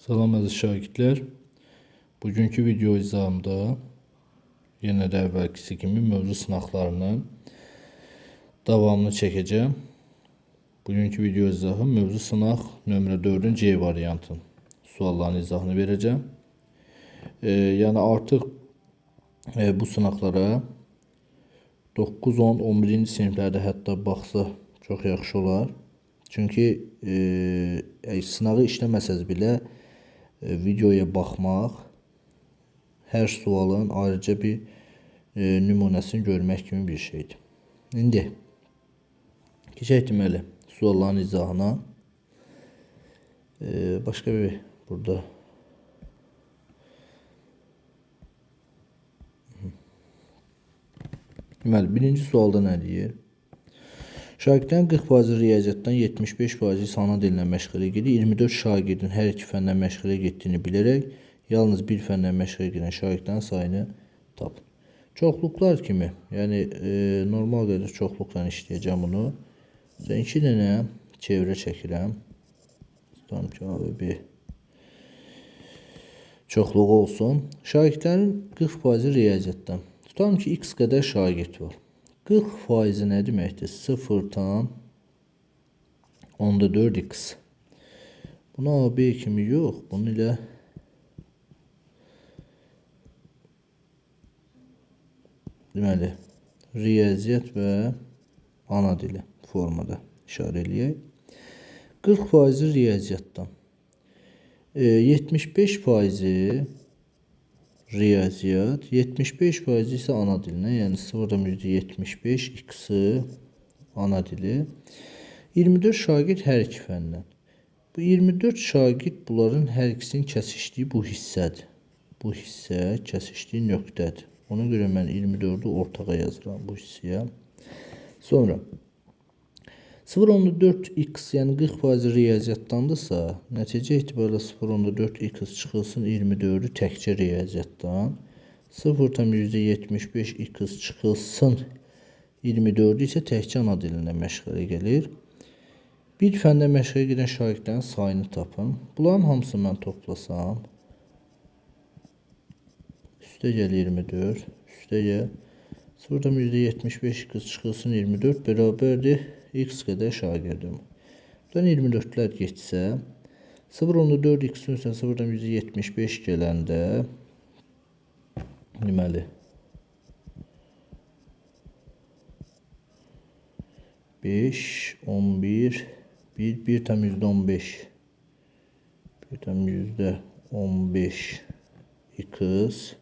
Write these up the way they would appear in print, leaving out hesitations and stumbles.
Salam əziz şagirdlər. Bugünkü video izahımda yenə də əvvəlkisi kimi mövzu sınaqlarının davamını çəkəcəm. Bugünkü video izahı mövzu sınaq nömrə 4-ün C variantın sualların izahını verəcəm. Yəni artıq bu sınaqlara 9, 10, 11-ci siniflərdə hətta baxsa çox yaxşı olar. Çünki sınağı işləməsəz belə videoya baxmaq, hər sualın ayrıca bir nümunəsini görmək kimi bir şeydir. İndi keçək deməli sualların izahına. Başqa bir burada deməli birinci sualda nə deyir? Şagirdlərin 40% riyaziyyatdan 75% isə ana dilinə məşğələ gedir. 24 şagirdin hər iki fəndən məşğələ getdiyini bilərək yalnız bir fəndən məşğələ gedən şagirdlərin sayını tapın. Çoxluqlar kimi, yəni normal qədər çoxluqla işləyəcəm bunu. 2 dənə çevrə çəkirəm. Tutalım ki, bir çoxluğu olsun. Şagirdlərin 40% riyaziyyatdan. Tutalım ki, x qədər şagird var. 40% nə deməkdir? 0,4x. Buna AB kimi yox, bunu ilə deməli riyaziyyat və ana dili formada işarə eləyək. 40% riyaziyyatdan. 75% riyaziyyat, 75% isə ana dilinə, yəni 0,75 x-i ana dili. 24 şagird hər iki fəndən. Bu 24 şagird bunların hər ikisinin kəsişdiyi bu hissədir. Bu hissə kəsişdiyi nöqtədir. Ona görə mən 24-ü ortağa yazıram bu hissəyə. Sonra 0,4x, yəni 40% riyaziyyatdandırsa, nəticə etibarıyla 0,4x çıxılsın 24-ü təkcə riyaziyyatdan. 0,75x çıxılsın 24-ü isə təkcə ana dilinə məşğələ gəlir. Bir fəndə məşğələ gedən şagirdlərin sayını tapın. Bunların hamısını mən toplasam, üstə gəl 24, üstə gəl 0,75x çıxılsın 24 bərabərdir x qədər şagirdim. Buradan 24-lər getsə, 0,4x-in üstünə 0,75 gələndə deməli 5, 11, 1,15 1,15 x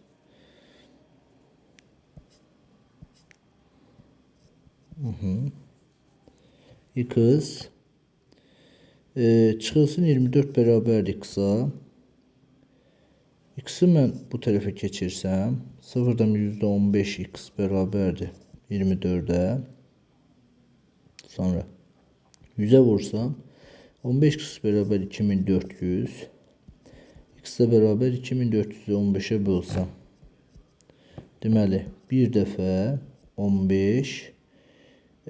x çıxılsın 24 bərabərdir x-a. X-i mən bu tərəfə keçirsəm 0,15 x bərabərdir 24-ə. Sonra 100-ə vursam 15 x bərabər 2400. X-də bərabər 2400-ü 15-ə bölsəm. Deməli bir dəfə 15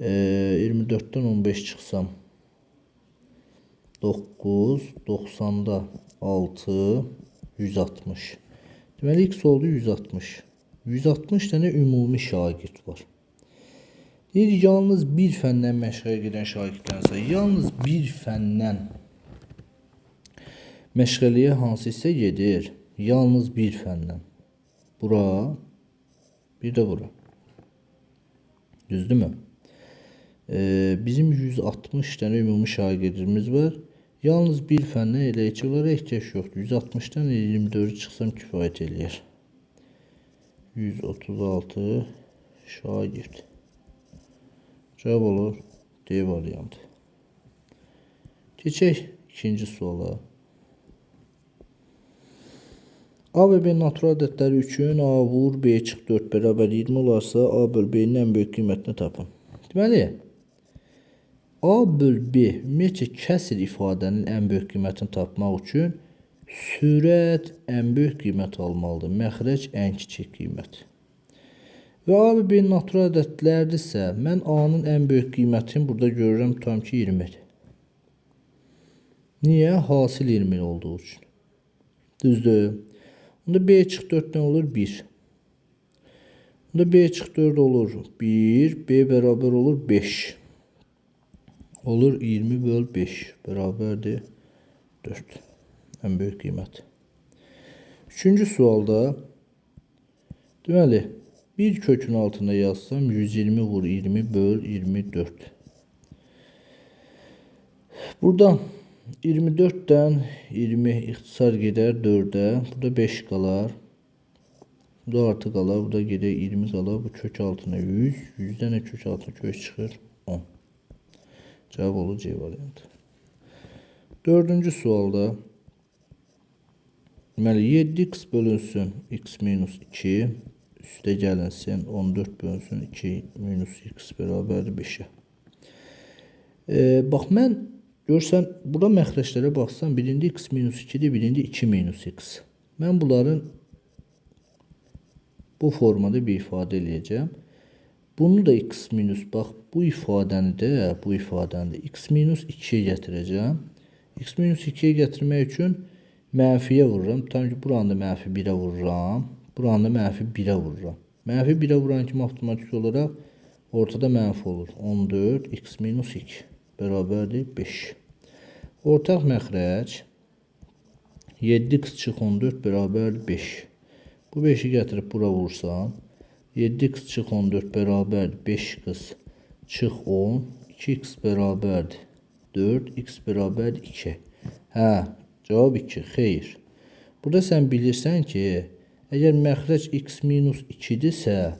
24-dən 15 çıxsam 9, 90-da 6, 160. Deməli x oldu 160. 160 dənə ümumi şagird var. Deyir, yalnız bir fəndən məşğələ gedən şagirdlərin sayı. Yalnız bir fəndən məşğələyə hansı isə gedir? Yalnız bir fəndən. Bura, bir də bura. Düzdürmü? Bizim 160 dənə ümumi şagirdimiz var. Yalnız bir fəndən elə ki, onlara ehtiyac yoxdur. 160-dan 24-ü çıxsam kifayət eləyər. 136 şagird. Cavab olur D variantı. Keçək ikinci suala. A və B natural ədədləri üçün A vur B çıx 4 bərabər 20 olarsa A böl B-nin ən böyük qiymətini tapın. Deməli, A böl B ümumiyyətcə kəsr ifadənin ən böyük qiymətini tapmaq üçün sürət ən böyük qiymət almalıdır. Məxrəc ən kiçik qiymət. Və A və B natural ədədlərdirsə, mən A-nın ən böyük qiymətini burada görürəm, tutam ki 20-dir. Niyə? Hasil 20 olduğu üçün. Düzdür. Onda B çıx 4 nə olur? 1. Onda B çıx 4 olur 1. B bərabər olur 5. Olur 20 böl 5 bərabərdir 4. En büyük qiymət. Üçüncü sualda deməli 1 kökün altında yazsam 120 vur 20 böl 24. Buradan 24'ten 20 ixtisar gedər 4'e. Burada 5 qalar. Burada artı qalar. Burada gedər 20 qalar. Bu kök altına 100. 100'den de kök altına kök çıxır 10. Cevap olur C variantı. Dördüncü sualda deməli 7x bölünsün x minus 2 üstə gəlinsin 14 bölünsün 2 minus x bərabərdir 5'e. Bax mən görsən burada məxrəclərə baxsam birində x minus 2'dir, birində 2 minus x. Mən bunların bu formada bir ifadə eləyəcəm. Bunu da x minus bax bu ifadəni də x minus 2'ye gətirəcəm. X minus 2'ye gətirmək üçün mənfiyə vururam. Tam ki buranı da mənfi 1'e vururam. Buranı da mənfi 1'e vururam. Mənfi 1'e vuran kimi avtomatik olaraq ortada mənfi olur. 14 x minus 2 bərabərdir 5. Ortaq məxrəc 7x çıx 14 bərabərdir 5. Bu 5'i gətirib bura vursan 7x çıx 14 bərabərdir 5x çıx 10 2x bərabərdir 4 x bərabərdir 2. Hə, cavab 2. Xeyr. Burada sən bilirsən ki, əgər məxrəc x minus 2'dirsə,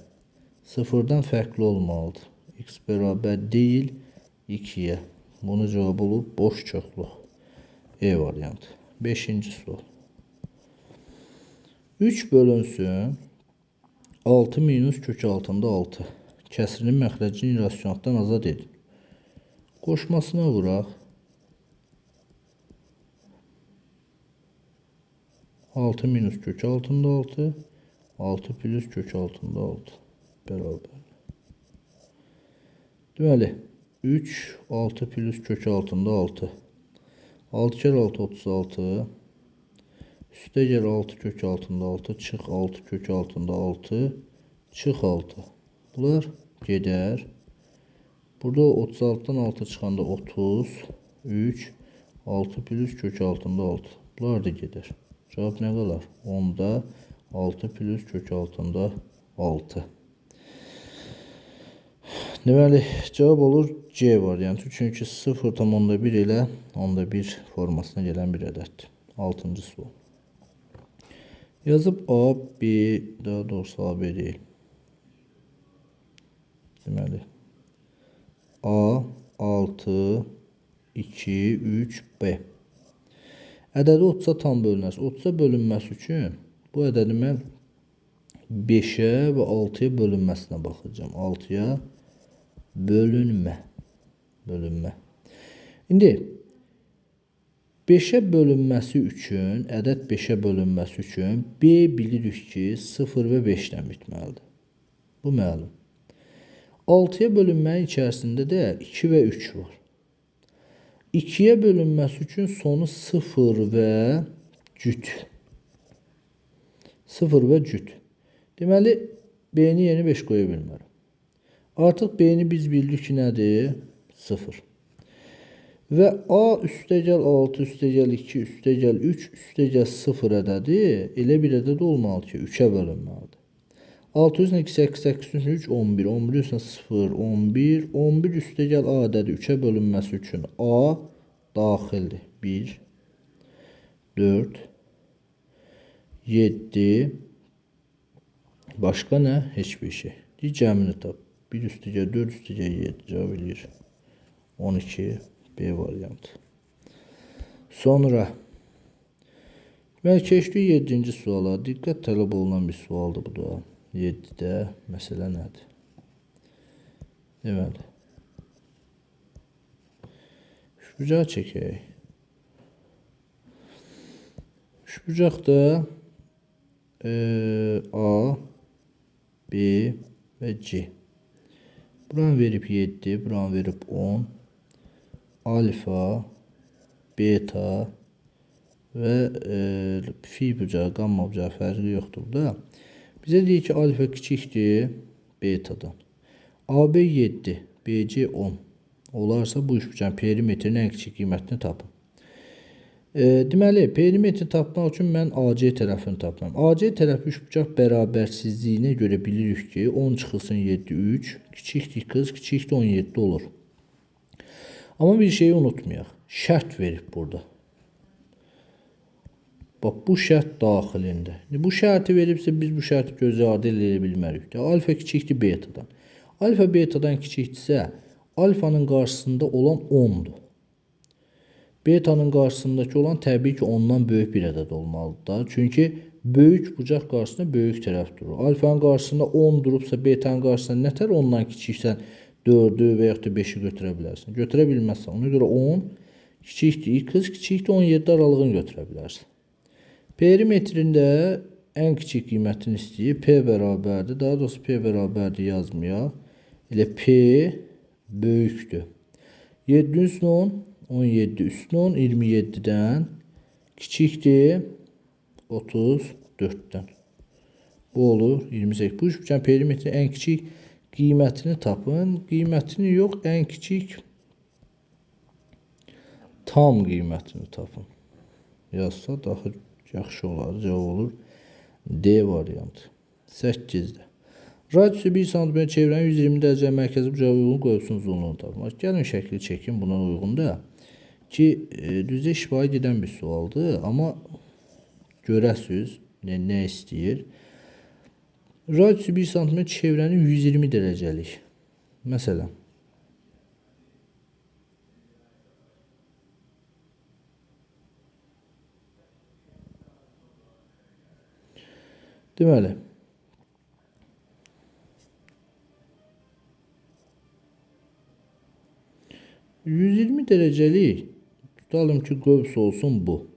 sıfırdan fərqli olmalıdır. X bərabər deyil 2'ye. Bunun cevabı olur boş çoxluq. E variantı. 5-ci sual. 3 bölünsün 6 minus kök altında 6. Kəsirin məxrəcini rasionaldan azad edin. Qoşmasına vuraq. 6 minus kök altında 6. 6 plus kök altında 6. Bərabər. Deməli 3 6 plus kök altında 6. 6 kere 6 36. Üstə gəl 6 kök altında 6. Çıx 6 kök altında 6. Çıx 6. Bunlar gedər. Burada 36'dan 6 çıxanda 30. 3 6 plus kök altında 6. Bunlar da gedər. Cevap nə qalar? 10'da 6 plus kök altında 6. Deməli cevap olur C variantı. Çünki 0,1 ilə 1 formasına gələn bir ədəddir. 6-cı sual. Yazıb A, B, daha doğrusu A, B deyil. Deməli A, 6, 2, 3, B. Ədədi 30'a tam bölünər. 30'a bölünməsi üçün bu ədədi mən 5'e və 6'ya bölünməsinə baxacağım. 6'ya bölünmə. İndi 5'e bölünməsi üçün, ədəd 5'e bölünməsi üçün B bilirik ki 0 və 5'dən bitməlidir. Bu məlum. 6'ya bölünmənin içərisində də 2 və 3 var. 2'ye bölünməsi üçün sonu 0 və cüt. 0 və cüt. Deməli B-ni yeni 5 qoya bilmərəm. Artıq B-ni biz bildik ki nədir? 0. Və A üstə gəl 6, üstə gəl 2, üstə gəl 3, üstə gəl 0 ədədi elə bir ədəd olmalı ki 3'ə bölünməlidir. 6 üzrə 2, 8, 8 üzrə 3, 11, 11 üzrə 0, 11, 11 üstə gəl A ədədi 3'ə bölünməsi üçün A daxildir. 1, 4, 7, başqa nə? Heç bir şey. Cəmini tap. 1 üstə gəl 4 üstə gəl 7 cavab eləyir. 12 B variantı. Sonra keçdik 7-ci suala. Diqqət tələb olunan bir sualdır bu da. 7'də məsələ nədir? Deməli üçbucağı çəkək. Üçbucaqda A, B və C. Buranı verib 7, buranı verib 10. Alfa, beta, və fi bucağı, qamma bucağı fərqi yoxdur da. Bizə deyir ki, alfa kiçikdir betadan. AB 7, BC 10 olarsa bu üçbucağın perimetrin ən kiçik qiymətini tapın. Deməli, perimetri tapmaq üçün mən AC tərəfini tapmam. AC tərəfi üçbucaq bərabərsizliyinə görə bilirik ki, 10 çıxılsın 7, 3, kiçikdir 40, kiçikdir 17 olur. Amma bir şeyi unutmayaq. Şərt verib burada. Bax, bu şərt daxilində. Bu şərti veribsə, biz bu şərti göz ardı edə bilmərik. Alfa kiçikdir betadan. Alfa betadan kiçikdirsə, alfanın qarşısında olan 10'dur. Betanın qarşısındakı olan təbii ki, ondan böyük bir ədəd olmalıdır. Çünki böyük bucaq qarşısında böyük tərəf durur. Alfanın qarşısında 10 durubsa, betanın qarşısında nətər ondan kiçiksən 4'ü və yaxud da 5'i götürə bilərsən. Götürə bilməzsən. Ona görə 10 kiçikdir, 40 kiçikdir, 17 aralığını götürə bilərsən. Perimetrində ən kiçik qiymətini istəyir. P bərabərdir. Daha doğrusu P bərabərdir yazmayaq. Elə P böyükdür. 7 üstün 10, 17 üstün 10, 27'den kiçikdir 34'den. Bu olur 28. Bu üçbucağın perimetrin ən kiçik qiymətini tapın. Qiymətini yox, ən kiçik tam qiymətini tapın. Yazsa daha yaxşı olar. Cavab olur D variantı. 8'də. Radiusu 1 cm çevrənin 120 dərəcə mərkəzi bucağa uyğun qövsün uzunluğunu tapmaq. Gəlin şəkli çəkin buna uyğun da ki, düzdə şifahi gedən bir sualdır, amma görəsiz nə istəyir. Radiusu 1 cm çevrənin 120 dərəcəlik. Məsələn, deməli, %120 derecelik tutalım ki qövs olsun bu.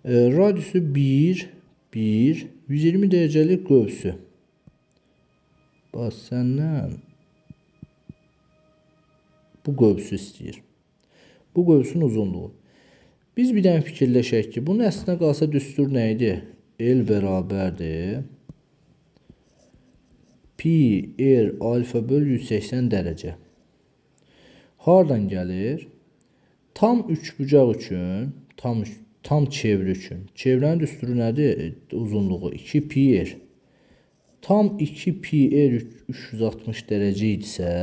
Radiusu 1, 120 derecelik qövsü. Bax, səndən bu qövsü istəyir. Bu qövsün uzunluğu. Biz bir dənə fikirləşək ki, bunun əslinə qalsa düstur nə idi? L bərabərdir. Pi R alfa böl 180 dərəcə. Hardan gəlir? Tam üçbucaq üçün, tam çevre üçün. Çevrənin düsturu nədir? Uzunluğu 2 pi r. Tam 2 pi r 360 dərəcə idisə,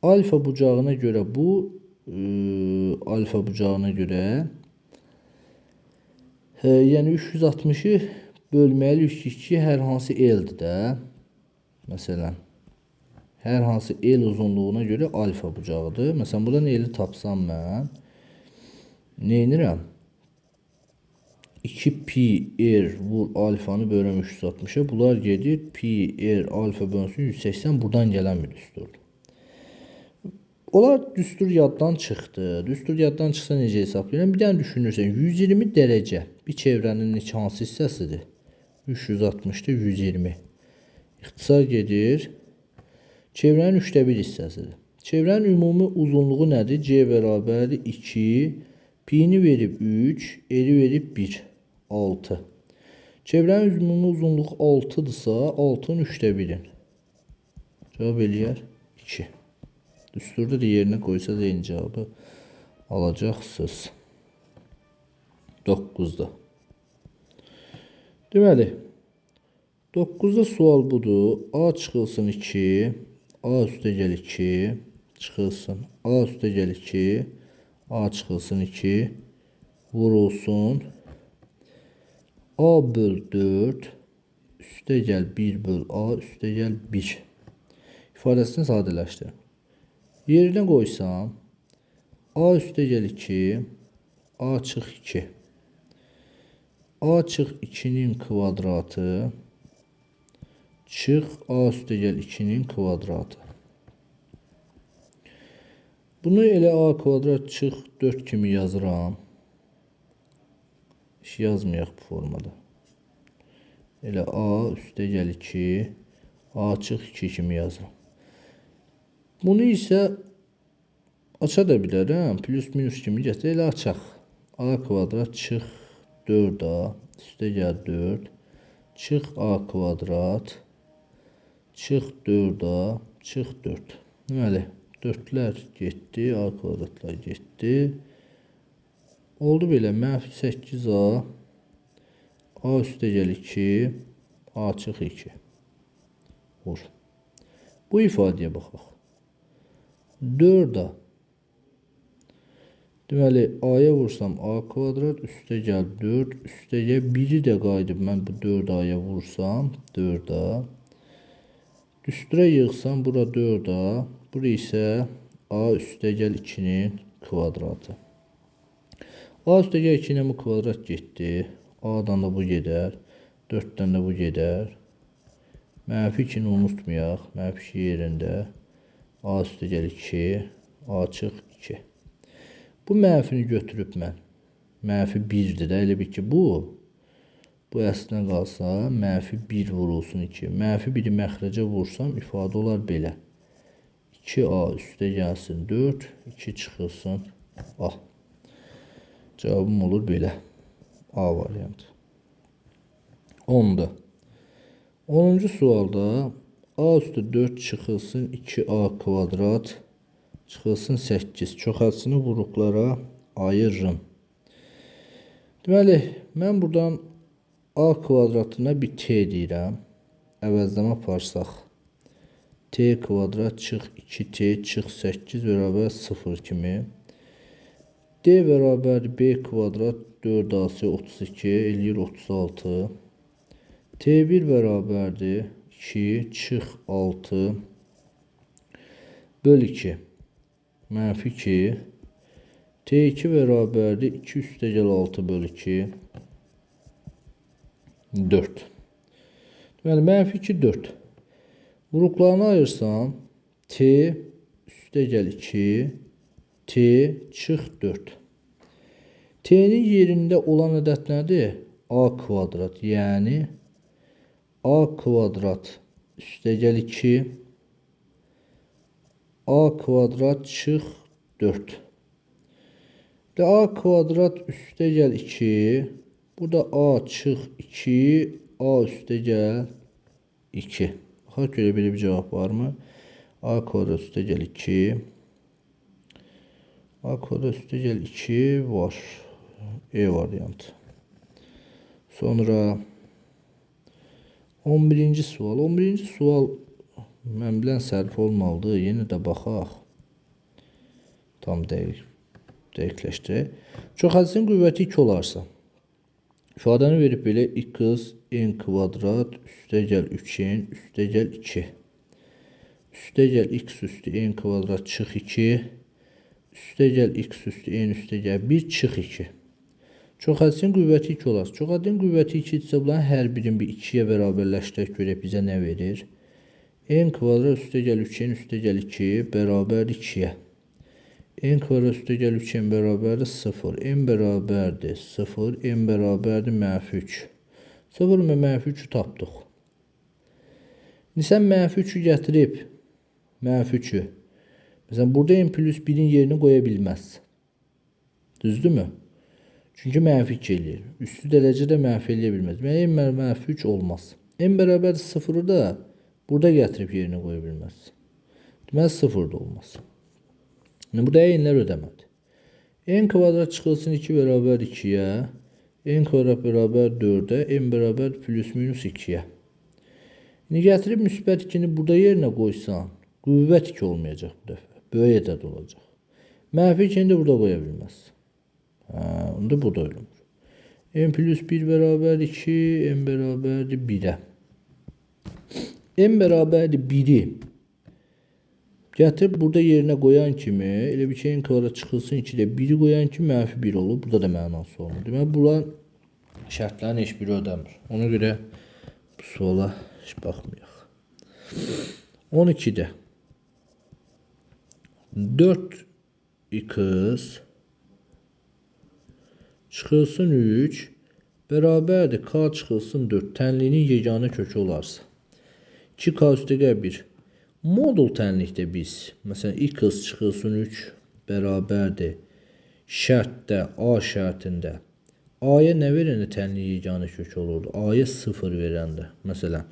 alfa bucağına görə bu alfa bucağına görə yəni 360'ı bölməli 2 hər hansı l'dir də. Məsələn, hər hansı L uzunluğuna görə alfa bucağıdır. Məsələn, buradan L'yi tapsam mən nə edirəm? 2 pi r vur alfanı bölürəm 360'a. Bunlar gedir. Pi r alfa bölünsün 180 buradan gələn bir düsturdur. Onlar düstur yaddan çıxdı. Düstur yaddan çıxsa necə hesablayıram? Bir dənə düşünürsən 120 dərəcə bir çevrənin neçə hansı hissəsidir? 360'da 120. İxtisar gedir. Çevrənin 1/3 hissəsidir. Çevrənin ümumi uzunluğu nədir? C bərabərdir 2. Pi'ni verib 3. R'i verib 1. 6. Çevrənin ümumi uzunluğu 6'dırsa 6'nın 1/3'in. Cavab eləyər 2. Düsturda da yerinə qoysanız eyni cavabı alacaqsınız. 9'da. Deməli, 9'da sual budur. A çıxılsın 2. A üstə gəl 2. Çıxılsın. A üstə gəl 2. A çıxılsın 2. Vurulsun. A böl 4. Üstə gəl 1 böl A. Üstə gəl 1. İfadəsini sadələşdirin. Yerinə qoysam. A üstə gəl 2. A çıx 2. A çıx 2'nin kvadratı. Çıx A üstə gəl 2'nin kvadratı. Bunu elə A kvadrat çıx 4 kimi yazıram. Hiç yazmayaq bu formada. Elə A üstə gəl 2. A çıx 2 kimi yazıram. Bunu isə aça da bilərəm. Plus minus kimi gətir. Elə açaq. A kvadrat çıx 4A üstə gəl 4 çıx A kvadrat çıx 4A çıx 4. Deməli 4'lər getdi, A kvadratlar getdi. Oldu belə mənfi 8A A üstə gəl 2 A çıx 2 vur. Bu ifadəyə baxaq. 4A deməli A'ya vursam A kvadrat üstə gəl 4 üstə gəl 1'i də qayıdıb mən bu 4A'ya vursam 4A üstürə yığsam bura 4A bura isə A üstə gəl 2'nin kvadratı. A üstə gəl 2'nin bu kvadrat getdi. A'dan da bu gedər. 4'dən də bu gedər. Mənfi 2'ni unutmayaq. Mənfi 2 yerində. A üstə gəl 2 A çıx 2. Bu mənfini götürüb mən. Mənfi 1'dir də. Elə bil ki bu əslinə qalsa mənfi 1 vurulsun 2. Mənfi 1'i məxrəcə vursam ifadə olar belə. 2A üstə gəlsin 4 2 çıxılsın A. Cavabım olur belə. A variantı. 10'da. 10. sualda A üstə 4 çıxılsın 2A kvadrat çıxılsın 8. Çoxalsını vuruqlara ayırırım. Deməli, mən buradan A kvadratına bir T deyirəm. Əvəzləmə aparsaq. T kvadrat çıx 2T çıx 8 bərabər 0 kimi. D bərabər B kvadrat 4AC 32 eləyir 36. T1 bərabərdir 2 çıx 6 böl 2 mənfi 2. T2 bərabərdir 2 üstə gəl 6 böl 2 4. Deməli mənfi 2 4. Vuruqlarını ayırsam T üstə gəl 2 T çıx 4. T'nin yerində olan ədəd nədir? A kvadrat. Yəni A kvadrat üstə gəl 2 A kvadrat çıx 4. A kvadrat üstə gəl 2 bu da A çıx 2 A üstə gəl 2. Baxaq görə belə bir cavab varmı? A kvadrat üstə gəl 2 A kvadrat üstə gəl 2 var. E variantı. Sonra 11. sual. 11. sual mən bilən sərf olmalıdır. Yenə də baxaq. Tam dəqiqləşdirək. Çoxhəssinin qüvvəti 2 olarsa. İfadəni verib belə x n kvadrat üstə gəl 3n üstə gəl 2. Üstə gəl x üstü n kvadrat çıx 2. Üstə gəl x üstü n üstə gəl 1 çıx 2. Çoxhəssinin qüvvəti 2 olarsa. Çoxhəssinin qüvvəti 2 isə bunların hər birini bir 2'yə bərabərləşdirək görək bizə nə verir? N kvadrat üstə gəl 3n üstə gəl 2 bərabərdir 2'yə. N kvadrat üstə gəl 3n bərabərdir 0. N bərabərdir 0. N bərabərdir mənfi 3. 0 və mənfi 3'ü tapdıq. İndi sən mənfi 3'ü gətirib mənfi 3'ü. Məsələn burada n plus 1'in yerini qoya bilməzsən. Düzdürmü? Çünki mənfi 2 eləyir. Üstü dərəcədə mənfi eləyə bilməz. N mənfi 3 olmaz. N bərabər 0'ı da burada gətirib yerinə qoya bilməz. Deməli 0 da olmaz. Yəni burada n'lər ödəmədi. N kvadrat çıxılsın 2 bərabər 2'yə. N kvadrat bərabər 4'ə. N bərabər plus minus 2'yə. İndi gətirib müsbət 2'ni burada yerinə qoysan qüvvət 2 olmayacaq bu dəfə. Böyük ədəd olacaq. Mənfi 2'ni də burada qoya bilməz. Onda bu da ölümür. N plus 1 bərabər 2, n bərabərdir 1'ə. N bərabərdir 1'i gətirib burada yerinə qoyan kimi, elə bir ki n kvadrat çıxılsın 2'də 1'i qoyan kimi mənfi 1 olur. Burada da mənası olmur. Deməli, bunlar şərtlərin heç biri ödəmir. Ona görə bu suala heç baxmayaq. 12'də 4x çıxılsın 3 bərabərdir k çıxılsın 4 tənliyinin yeganə kökü olarsa 2k üstə gəl 1 modul tənlikdə biz məsələn x çıxılsın 3 bərabərdir şərtdə, A şərtində A-ya nə verəndə tənli yeganə kök olurdu? A-ya 0 verəndə. Məsələn,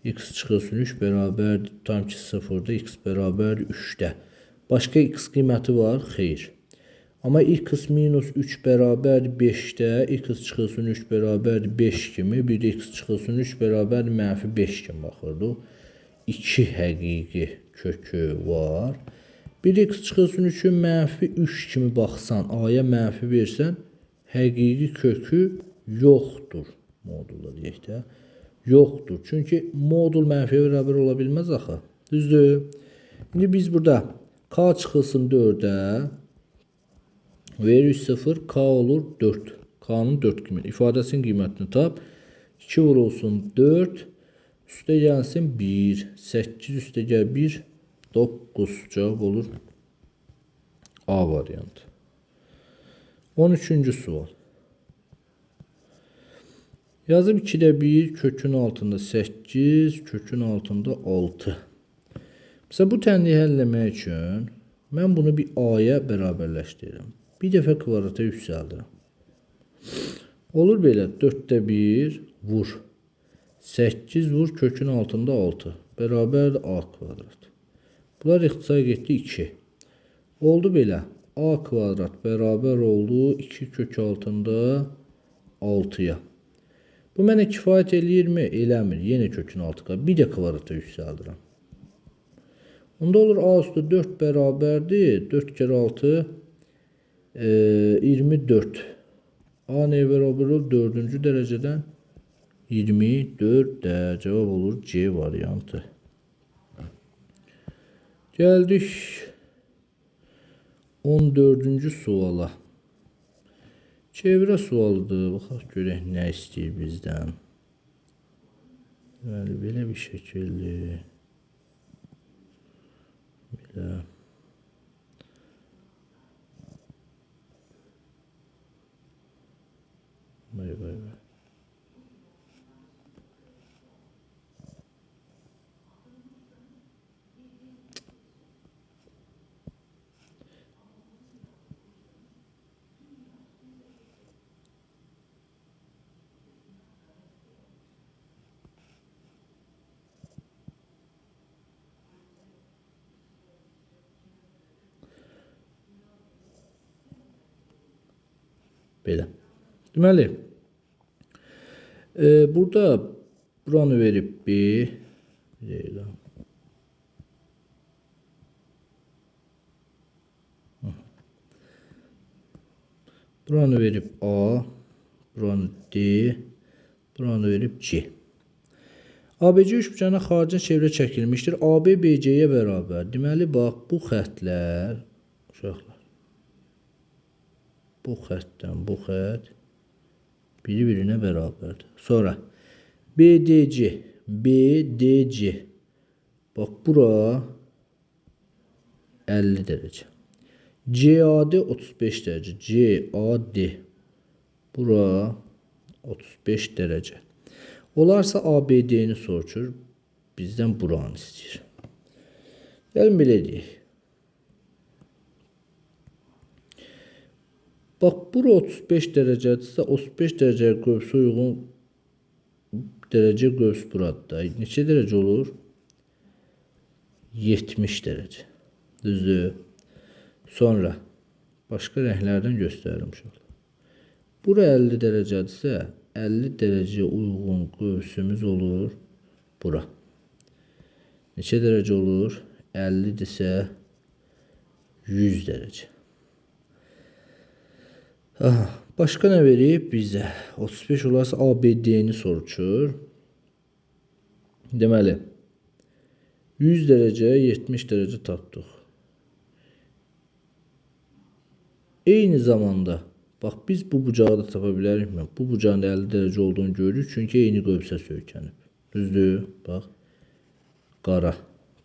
x çıxılsın 3 bərabər, tutam ki 0-da, x bərabər 3-də. Başqa x qiyməti var? Xeyr. Amma x minus 3 bərabər 5-də, x çıxılsın 3 bərabər 5 kimi, bir də x çıxılsın 3 bərabər mənfi 5 kimi baxırdıq. 2 həqiqi kökü var. Bir də x çıxılsın 3-ün mənfi 3 kimi baxsan, A-ya mənfi versən, həqiqi kökü yoxdur. Modulda deyək də. Yoxdur. Çünki modul mənfiyə bərabər ola bilməz axı. Düzdür? İndi biz burada k çıxılsın 4-ə veririk 0, k olur 4. K'nın 4 qiymət. İfadəsinin qiymətini tap. 2 vurulsun 4. Üstə gəlsin 1. 8 üstə gəl 1. 9 cavab olur A variantı. 13-cü sual. Yazıb 2-də 1, kökün altında 8, kökün altında 6. Mesela bu tənliyi həll etmək üçün mən bunu bir A-ya bərabərləşdirirəm. Bir dəfə kvadrata yüksəldirəm. Olur belə 4-də 1 vur. 8 vur kökün altında 6. Bərabər A kvadrat. Bunlar ixtisar getdi 2. Oldu belə. A kvadrat bərabər oldu 2 kök altında 6-ya. Bu mənə kifayət eləyirmi? Eləmir. Yenə kökün altına. Bir də kvadrata yüksəldirəm. Onda olur A üstü 4 bərabərdir. 4 kere 6 24. A neye bərabər olur? 4-cü dərəcədən 24-də cavab olur C variantı. Gəldik 14-cü suala. Çevrə sualıdır. Baxaq görək nə istəyir bizdən. Bəli, belə bir şəkildir. Belə. Vay vay vay. Belə. Deməli, burada buranı verib B. Buranı verib A. Buranı D. Buranı verib C. ABC üçbucağına xaricə çevrə çəkilmişdir. AB BC-yə bərabər. Deməli, bax, bu xətlər, uşaqlar, bu xəttdən bu xətt biri-birinə bərabərdir. Sonra BDC, BDC. Bax, bura 50 dərəcə. CAD 35 dərəcə. CAD. Bura 35 dərəcə. Olarsa ABD-ni soruşur. Bizdən buranı istəyir. Gəlin belə deyək. Bax, bura 35 dərəcədirsə, 35 dərəcəyə qövsə uyğun dərəcə qövs burada. Neçə dərəcə olur? 70 dərəcə. Düzdür. Sonra başqa rənglərdən göstərirəm. Bura 50 dərəcədirsə, 50 dərəcəyə uyğun qövsümüz olur bura. Neçə dərəcə olur? 50-dirsə 100 dərəcə. Aha, başqa nə verib bizə? 35 olarsa ABD-ni soruşur. Deməli, 100 dərəcə, 70 dərəcə tapdıq. Eyni zamanda, bax, biz bu bucağı da tapa bilərikmi? Bu bucağın 50 dərəcə olduğunu görürük, çünki eyni qövsə söykənib. Düzdür? Bax, qara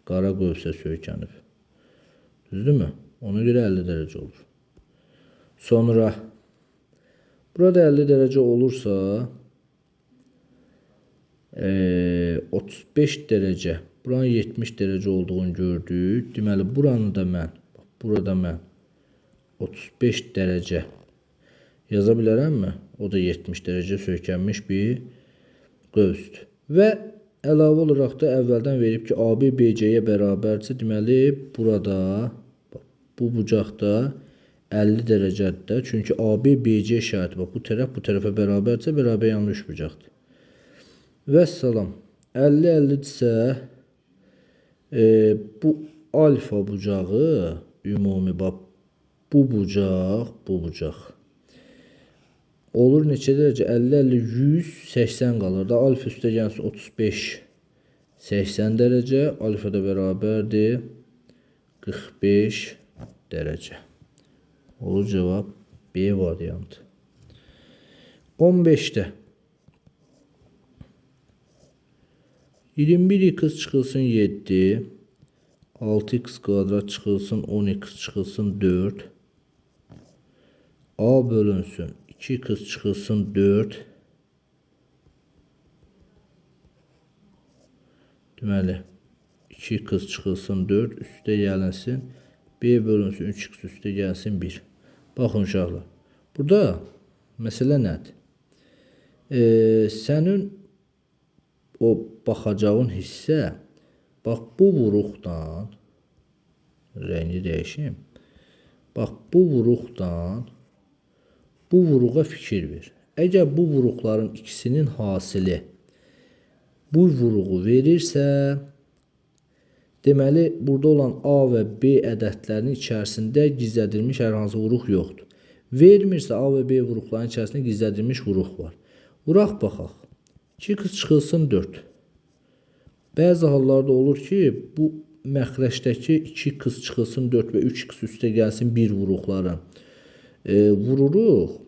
qövsə söykənib. Düzdürmü? Ona görə 50 dərəcə olur. Sonra, burada 50 dərəcə olursa, 35 dərəcə, buranın 70 dərəcə olduğunu gördük. Deməli, buranı da mən, burada mən 35 dərəcə yaza bilərəmmi? O da 70 dərəcə söykənmiş bir qövsdür. Və əlavə olaraq da əvvəldən verib ki, AB BC-yə bərabərdirsə, deməli burada bu bucaqda 50 dərəcədir. Çünki AB BC şərti bu tərəf bu tərəfə bərabərdirsə, bərabər yanlış bucaqdır. Və salam. 50-50-dirsə bu alfa bucağı ümumi bu bucaq olur neçə dərəcə? 50-50 180 qalır da. Alfa üstə gəlsin 35 80 dərəcə. Alfa da bərabərdir 45 dərəcə. Olur cavab B variantı. 15'də 21x çıxılsın 7, 6x kvadrat çıxılsın 10x çıxılsın 4, A bölünsün 2x çıxılsın 4. Deməli 2x çıxılsın 4 üstə gəlinsin. B bölünsün 3x üstə gəlsin 1. Baxın uşaqlar. Burada məsələ nədir? Sənin o baxacağın hissə bax bu vuruqdan rəngi dəyişim. Bax bu vuruqdan bu vuruğa fikir ver. Əgər bu vuruqların ikisinin hasili bu vuruğu verirsə, deməli burada olan A və B ədədlərinin içərisində gizlədilmiş hər hansı vuruq yoxdur. Vermirsə A və B vuruqların içərisində gizlədilmiş vuruq var. Vuraq baxaq. 2x çıxılsın 4. Bəzi hallarda olur ki, bu məxrəcdəki 2x çıxılsın 4 və 3x üstə gəlsin 1 vuruqları vururuq.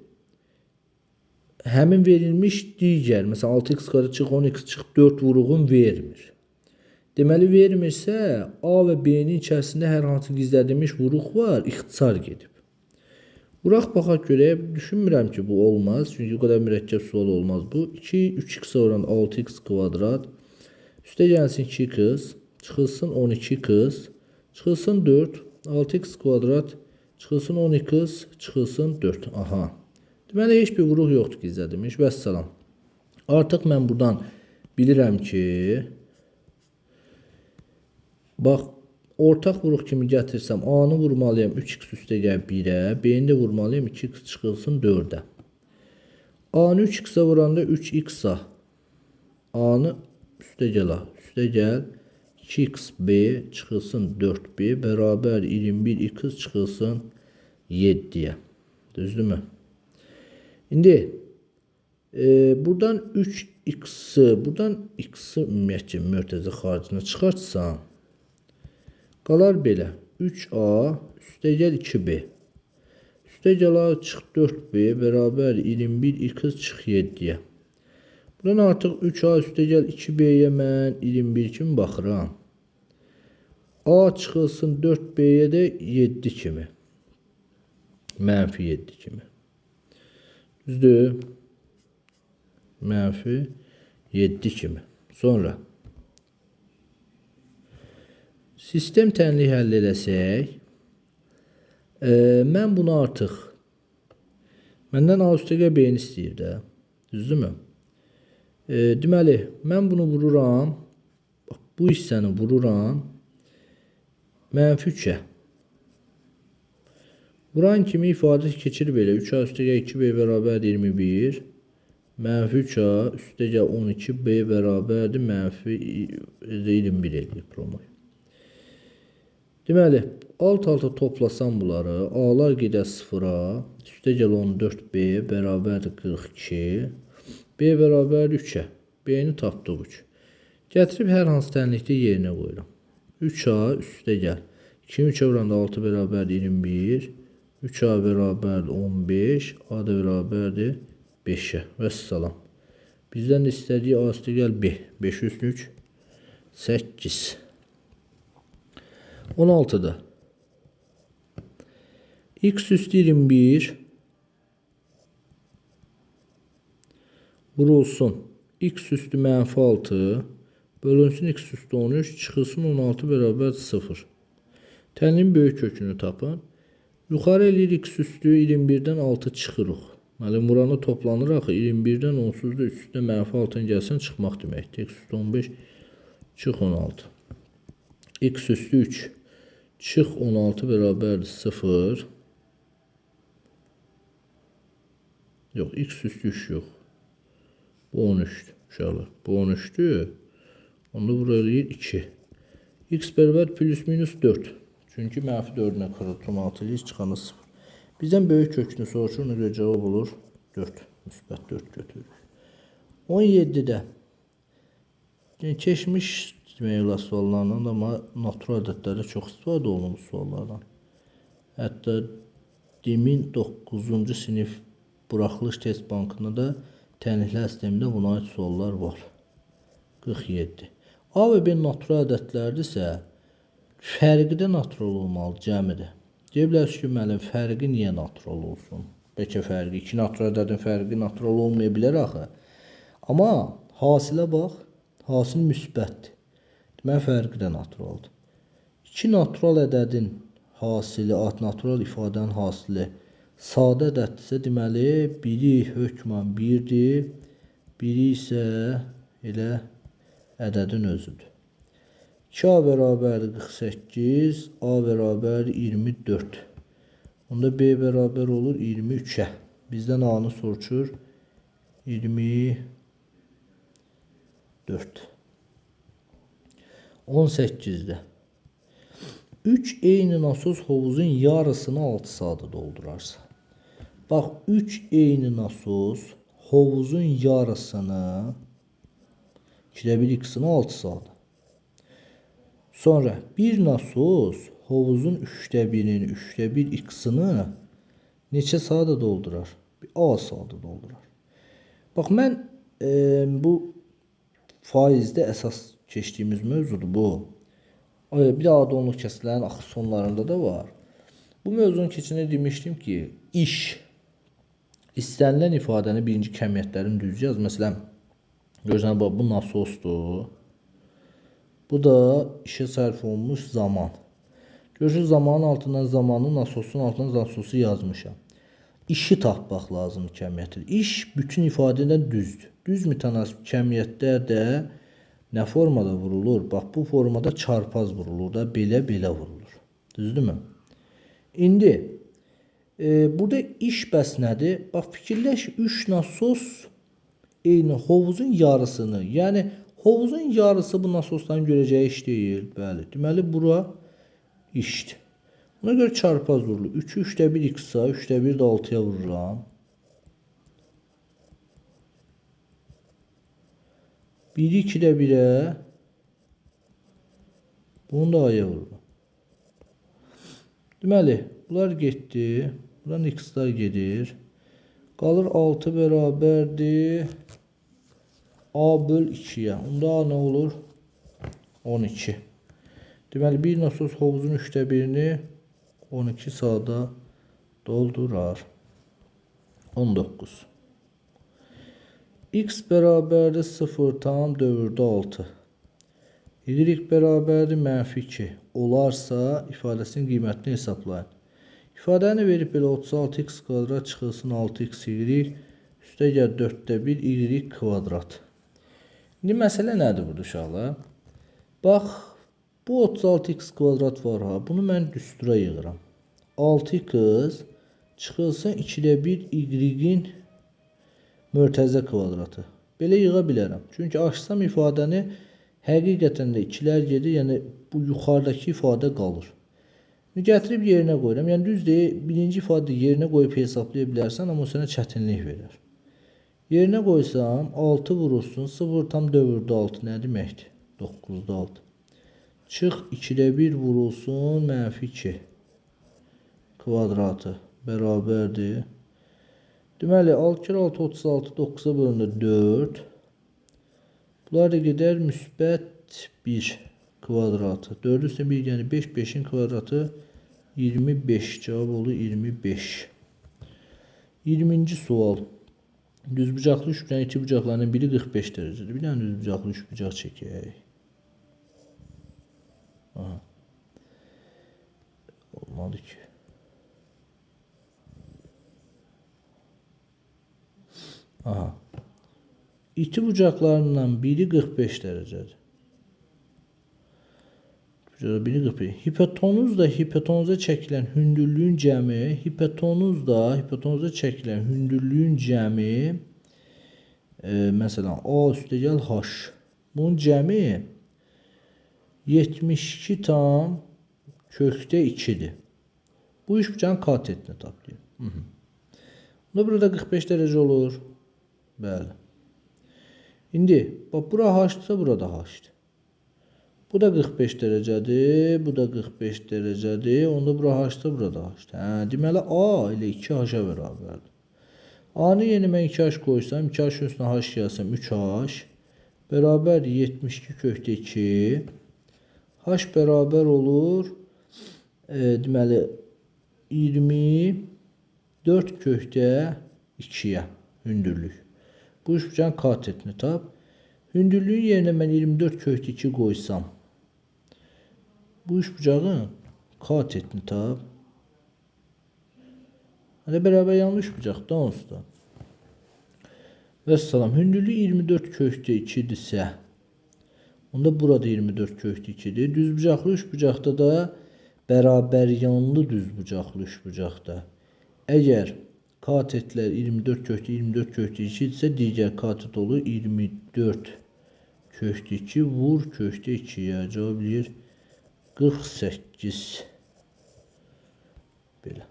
Həmin verilmiş digər, məsələn 6x qarı çıx, 10x çıx 4 vuruğun vermir. Deməli vermirsə, A və B-nin içərisində hər hansı gizlədilmiş vuruq var, ixtisar gedib. Vuraq baxaq görək, düşünmürəm ki, bu olmaz. Çünki o qədər mürəkkəb sual olmaz bu. 2, 3x oran 6x kvadrat. Üstə gəlsin 2x, çıxılsın 12x, çıxılsın 4, 6x kvadrat, çıxılsın 12x, çıxılsın 4. Aha. Deməli, heç bir vuruq yoxdur gizlədilmiş. Vəssalam. Artıq mən buradan bilirəm ki, bax, ortaq vuruq kimi gətirsəm, A-nı vurmalıyam 3x üstə gəl 1-ə, B-ni də vurmalıyam 2x çıxılsın 4-ə. A-nı 3x-ə vuranda 3x-a. A-nı üstə gəl A. Üstə gəl 2xB çıxılsın 4B bərabər 21x çıxılsın 7-yə. Düzdürmü? İndi buradan 3x-i, buradan x-i ümumiyyətcə mörtəzə xaricində çıxartsam, qalar belə. 3a üstə gəl 2b. Üstə gəl A çıx 4b bərabər 21x çıx 7-yə. Buradan artıq 3a üstə gəl 2b'yə mən 21 kimi baxıram. A çıxılsın 4b'yə də 7 kimi. Mənfi 7 kimi. Düzdür? Mənfi 7 kimi. Sonra sistem tənliyi həll eləsək, mən bunu artıq məndən A üstə gəl B-ni istəyir də. Düzdürmü? Deməli, mən bunu vururam. Bu hissəni vururam. Mənfi 3-ə. Vuran kimi ifadə keçir belə. 3A üstə gəl 2B bərabər 21. Mənfi 3A üstə gəl 12B bərabərdir. Mənfi 21 edir promoy. Deməli, alt-alta toplasam bunları. A-lar gedə 0-a. Üstə gəl 14B bərabərdir 42. B bərabər 3-ə. B-ni tapdıq 3. Gətirib hər hansı tənlikdə yerinə qoyuram. 3A üstə gəl. 2 3-ə vuranda 6 bərabər 21. 3A bərabərdir 15. A da bərabərdir 5-ə. Vəssalam. Bizdən istədiyi A üstə gəl B. 5 üstü 3. 8. 16'da. X üstü 21. Vurulsun. X üstü mənfi 6. Bölünsün x üstü 13. Çıxılsın 16 bərabər 0. Tənliyin böyük kökünü tapın. Yuxarı eləyirik x üstü 21-dən 6 çıxırıq. Müəllim buranı toplanır axı 21-dən onsuz da üstünə mənfi 6-ın gəlsən çıxmaq deməkdir. X üstü 15 çıx 16. X üstü 3 çıx 16 bərabərdir 0. Yox, x üstü 3 yox. Bu 13'dür uşaqlar. Bu 13'dür. Onda buraya eləyir 2. X bərabər plus minus 4. Çünki mənfi 4-nə kırılır. 16 eləyir çıxanda 0. Bizdən böyük kökünü soruşur. Ona görə cavab olur 4. Müsbət 4 götürürük. 17-də. Yəni keçmiş demək olar suallarından, amma natural ədədlərdə çox istifadə olunmuş suallardan. Hətta demin 9-cu sinif buraxılış test bankında da tənliklər sistemində buna aid suallar var. 47. A və B natural ədədlərdirsə, fərqi də natural olmalı, cəmidir. Deyə bilərsiniz ki, müəllim, fərqi niyə natural olsun? Bəlkə fərqi, iki natural ədədin fərqi natural olmaya bilər axı. Amma hasilə bax, hasil müsbətdir. Deməli, fərqi də naturaldır. İki natural ədədin hasili, natural ifadənin hasili sadə ədəddirsə, deməli, biri hökmən 1-dir, biri isə elə ədədin özüdür. 2A bərabər 48, A bərabər 24. Onda B bərabər olur 23-ə. Bizdən A-nı soruşur 24. 18-də. 3 eyni nasos hovuzun yarısını 6 saata doldurarsa. Bax, 3 eyni nasos hovuzun yarısını 2'də 1 x'ini 6 saat. Sonra bir nasos hovuzun 3'də 1'in 3'də 1 x'ini neçə saata doldurar? Bir A saata doldurar. Bax, mən bu faizdə əsas keçdiyimiz mövzudur bu. Bir adonluq kəsrələrin axı sonlarında da var. Bu mövzunun keçində demişdim ki, iş istənilən ifadəni birinci kəmiyyətlərini düz yaz. Məsələn, görürsən, bu nasosdur. Bu da işə sərf olunmuş zaman. Görürsünüz, zamanın altından zamanı, nasosun altından nasosu yazmışam. İşi tapmaq lazımdır kəmiyyəti. İş bütün ifadədən düzdür. Düz mütənasib kəmiyyətlər də nə formada vurulur? Bax, bu formada çarpaz vurulur da, belə vurulur. Düzdürmü? İndi burada iş bəs nədir? Bax, fikirləş, 3 nasos eyni hovuzun yarısını, yəni hovuzun yarısı bu nasosdan görəcəyi iş deyil. Bəli, deməli bura işdir. Buna görə çarpaz vurulur. 3'ü 3'də 1 x-a, 3'də 1 də 6'ya vururam. 1'i 2'də 1'ə, bunu da a'ya vururam. Deməli, bunlar getdi. Buradan x-lar gedir. Qalır 6 bərabərdir A böl 2'yə. Onda A nə olur? 12. Deməli, bir nasos hovuzun 3'də 1'ini 12 saata doldurar. 19. X bərabərdir 0 tam dövrdə 6. Y bərabərdir -2 olarsa ifadəsinin qiymətini hesablayın. İfadəni verib belə 36x kvadrat çıxılsın 6xy üstə gəl 4'də 1 y kvadrat. İndi məsələ nədir burada uşaqlar? Bax, bu 36x kvadrat var ha. Bunu mən düstura yığıram. 6x çıxılsın 2'də 1 y-in mörtəzə kvadratı. Belə yığa bilərəm. Çünki açsam ifadəni həqiqətən də 2'lər gedir. Yəni bu yuxarıdakı ifadə qalır. Gətirib yerinə qoyuram. Yəni düz deyil, birinci ifadə yerinə qoyub hesablaya bilərsən, amma o sənə çətinlik verir. Yerinə qoysam 6 vurursun 0 tam dövrdə 6 nə deməkdir? 9'da 6. Çıx 2'də 1 vurulsun -2 kvadratı bərabərdir. Deməli 6 kere 6 36 9'a bölündü 4. Bunlar da gedər müsbət 1 kvadratı. 4'ün üstüne 1 yəni 5 5'in kvadratı 25 cevap olur 25. 20. sual. Düzbucaqlı üçgen iti bucaqlarının biri 45 dərəcədir. Bir dənə düzbucaqlı üçbucaq çəkək. Aha. Olmadı ki. Aha. İti bucaqlarından biri 45 dərəcədir. Biri 45. Hipotenuz da hipotenuza çəkilən hündürlüyün cəmi, hipotenuza çəkilən hündürlüyün cəmi, məsələn, A üstə gəl H. Bunun cəmi 72 tam kökdə 2'dir. Bu üçbucağın katetini taplayın. Burada 45 dərəcə olur. Bəli. İndi bax bura H-dırsa burada H-dir. Bu da 45 dərəcədir, bu da 45 dərəcədir. Onda bura H-dırsa burada H-dir. Deməli A ilə 2H-a bərabərdir. A-nı yeni mən 2H qoysam, 2H üstünə H yazsam 3H bərabər 72 kökdə 2. H bərabər olur deməli 24 kökdə 2'yə hündürlük. Bu üçbucağın katetini tap. Hündürlüğün yerine mən 24 kökdə 2 qoysam, bu üçbucağın katetini tap. Hani bərabər yanlış üçbucaq da onsuz da. Vəssalam. Hündürlüğü 24 kökdə 2'dirsə, onda burada 24 kökdə 2'dir. Düzbucaqlı üçbucaqda da bərabər yanlı düzbucaqlı üçbucaqda. Əgər katetlər 24 kökdə 2 ise digər katet olur 24 kökdə 2 vur kökdə 2'yə. Cavab eləyir 48. Belə.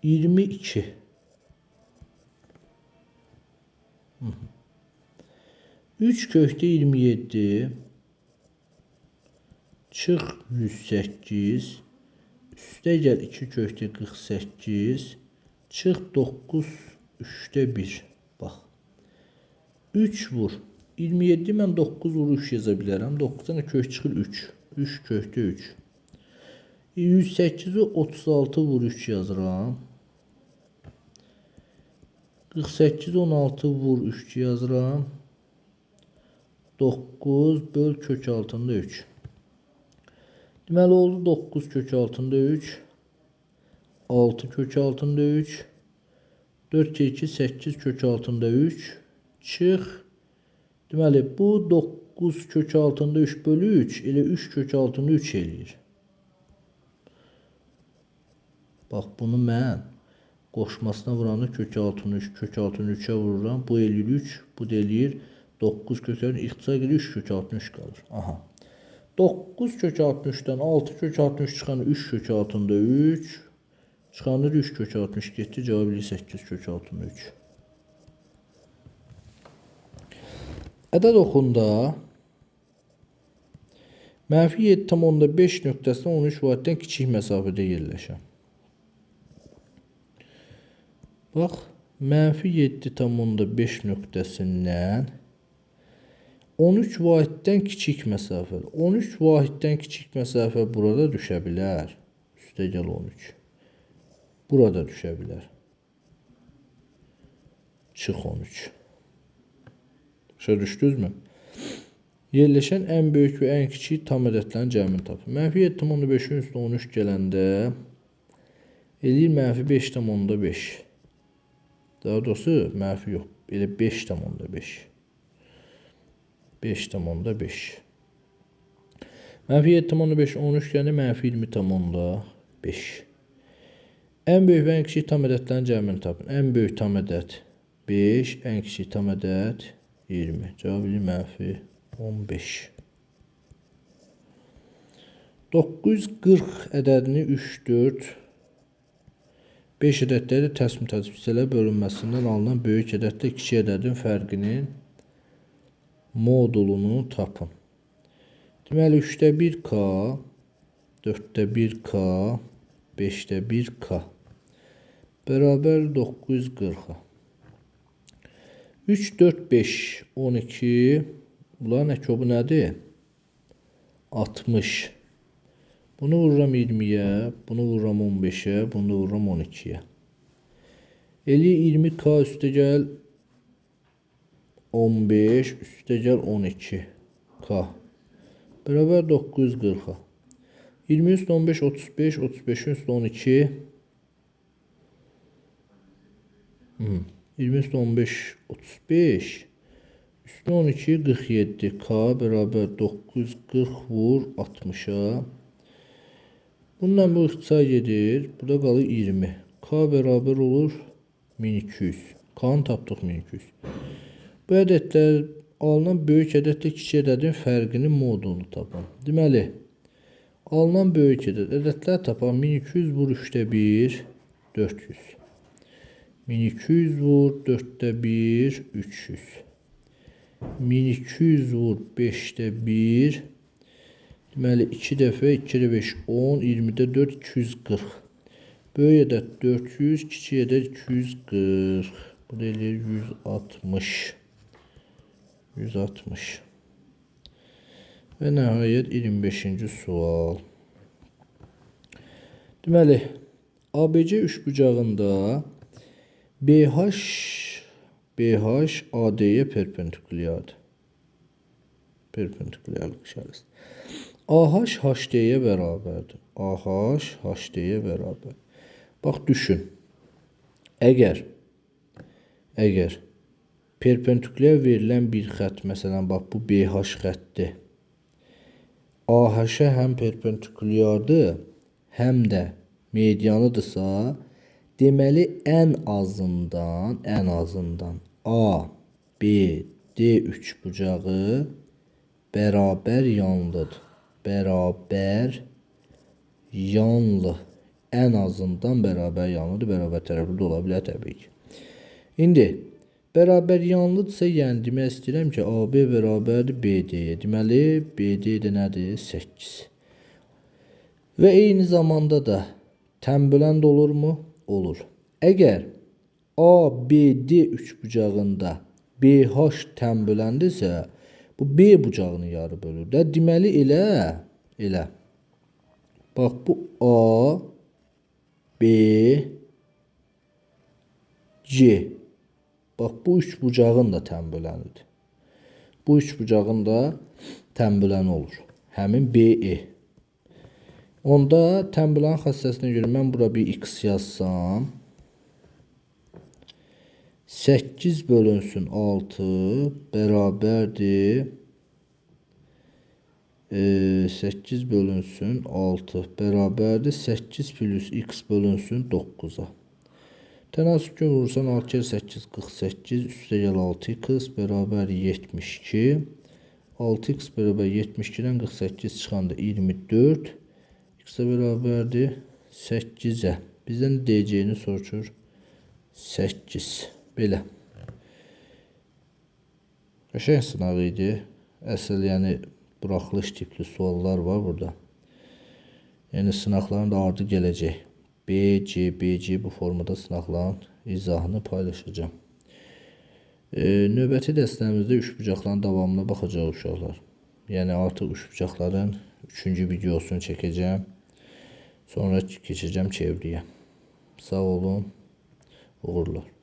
22. Üç kökdə 27 çıx 108 üstə gəl 2 kökdə 48 çıx 9 3'də 1. Bax. 3 vur. 27 mən 9 vur 3 yaza bilərəm. 9'dan kök çıxır 3. 3 kökdə 3. 108'i 36 vur 3 yazıram. 48 16 vur 3 yazıram. 9 böl kök altında 3. Deməli oldu 9 kök altında 3. 6 kök altında 3. 4 kök 2 8 kök altında 3. Çıx. Deməli bu 9 kök altında 3 bölü 3 elə 3 kök altında 3 eləyir. Bax bunu mən qoşmasına vuranda kök altını 3 kök altını 3'ə vururam. Bu eləyir 3, bu da eləyir 9 kök altını ixtisar edir 3 kök altını 3 qalır. Aha. 9 kök 63'dən 6 kök 63 çıxanı 3 kök altında 3 çıxanır 3 kök 60 getdi. Cavab eləyir 8 kök altında 3. Ədəd oxunda -7,5 nöqtəsindən 13 vaatdən kiçik məsafədə yerləşən. Bax, -7,5 nöqtəsindən 13 vahiddən kiçik məsafə. 13 vahiddən kiçik məsafə burada düşə bilər. Üstə gəl 13. Burada düşə bilər. Çıx 13. Başa düşdünüzmü? Yerləşən ən böyük və ən kiçik tam ədədlərin cəmini tapın. -7,5'ün üstünə 13 gələndə eləyir -5,5. Daha doğrusu mənfi yox. Elə 5,5. 5,5. -7,5 13 gəlir -20,5. Ən böyük və ən kiçik tam ədədlərin cəmini tapın. Ən böyük tam ədəd 5, ən kiçik tam ədəd 20. Cavab eləyir -15. 940 ədədini 3, 4, 5 ədədləri tərs mütəzif hissələr bölünməsindən alınan böyük ədədlə kiçik ədədin fərqinin modulunu tapın. Deməli 3'də 1K, 4'də 1K, 5'də 1K bərabər 940'a. 3, 4, 5, 12. Bunların əkobu nədir? 60. Bunu vururam 20'yə, bunu vururam 15'ə, bunu vururam 12'yə. Eli 20K üstə gəl 15, üstə gəl 12K. Bərabər 940'a. 20 üstə 15, 35, 35'in üstə 12. 20 üstü 15, 35. Üstü 12, 47. K beraber 940 vur 60'a. Bundan bu ixtisar gedir. Burada qalır 20. K beraber olur 1200. K'nı tapdıq 1200. Bu ədədlər alınan böyük ədədlə kiçik ədədin fərqinin modulunu tapın. Deməli, alınan böyük ədədlər tapan 1200 vur 3'də 1, 400. 1200 vur 4'də 1, 300. 1200 vur 5'də 1. Deməli 2 dəfə 2 kere 5 10, 20'də 4 240. Böyük ədəd 400, kiçik ədəd 240. Bu da eləyir 160. 160. Və nəhayət 25-ci sual. Deməli, ABC üçbucağında BH AD'ye perpendikulyardır. Perpendikulyarlık işarəsi. AH HD'ye bərabərdir. AH HD'ye bərabər. Bax, düşün. Əgər perpendikulyar verilən bir xətt, məsələn, bax, bu BH xətti AH-ə həm perpendikulyardır, həm də medianıdırsa, deməli, ən azından A, B, D üçbucağı bərabər yanlıdır. Bərabər yanlı. Ən azından bərabər yanlıdır. Bərabər tərəfli də ola bilər təbii ki. İndi bərabər yanlıdırsa, yəni demək istəyirəm ki, AB bərabərdir BD-yə. Deməli, BD də nədir? 8. Və eyni zamanda da tənbülənd olurmu? Olur. Əgər ABD üçbucağında BH tənbüləndirsə, bu B bucağını yarı bölür də. Deməli, elə. Bax, bu A, B, C. Bax, bu üçbucağın da tənbülənidir. Bu üçbucağın da tənbüləni olur. Həmin BE. Onda tənbülən xassəsinə görə mən bura bir x yazsam. 8 bölünsün 6 bərabərdir. 8 bölünsün 6 bərabərdir. 8 plus x bölünsün 9'a. Tənasüb ki vurursan 6 kere 8 48 üstə gəl 6x bərabər 72. 6x bərabər 72'dən 48 çıxanda 24. X-ə bərabərdir 8'ə. Bizdən DC-ni soruşur 8. Belə. Qəşəng sınaq idi. Əsl, yəni buraxılış tipli suallar var burada. Yəni sınaqların da ardı gələcək. BC bu formada sınaqların izahını paylaşacağım. Növbəti dərslərimizdə üçbucaqların davamına baxacaq uşaqlar. Yəni artıq üçbucaqların 3-cü videosunu çəkəcəm. Sonra keçəcəm çevriyə. Sağ olun. Uğurlar.